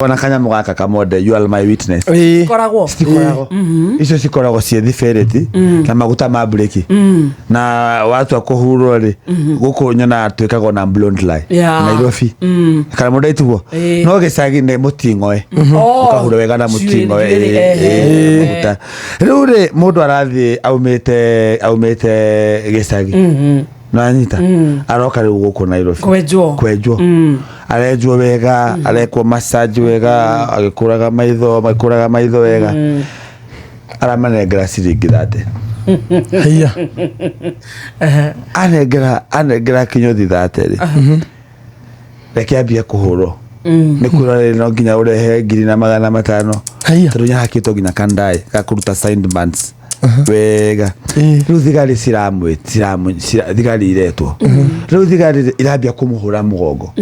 Wana kanyamå gaka kamode you are my witness koragwo icio cikoragwo ciä thibereti na maguta ma breki na watua kũhurwo rĩ gũkũ nyona twĩkaga na blonde line Nairobi kana mũndũ aitiguo no gĩcagi nĩ mũting'oe ũkahura wega na mũting'oe maguta rĩu rĩ mũndũ arathiĩ aumĩte gĩcagi na nyita aroka rĩu gũkũ Nairobi kwenjwo arenjwo wega arekwo massage wega agĩkũraga maitho wega aramanengera ciringi 30 haya anengera kinyothi 30 reke ambie kũhũrwo nĩ kwĩrwo no nginya ũrehe 2,500 tondũ nyahakĩtwo nginya kandai gakũruta sidebands wega rĩu thigari thigari iretwo rĩu thigari irambia kũmũhũra mũgongo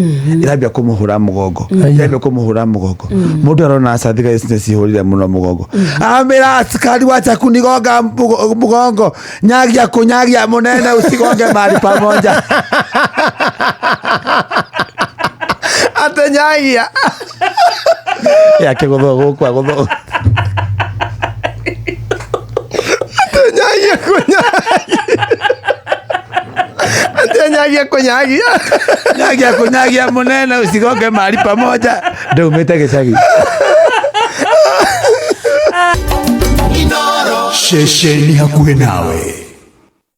mũndũ arona aca thigari cihũrire mũno mũgongo amĩra askari wacha kunigonga mũgongo nyagia mũnene usigonge mahali pamoja atenyagia yake gũthũ kunyagia munene usigonge mahali pamoja ndio umete gĩcagi Shesheni hakuhe nawe.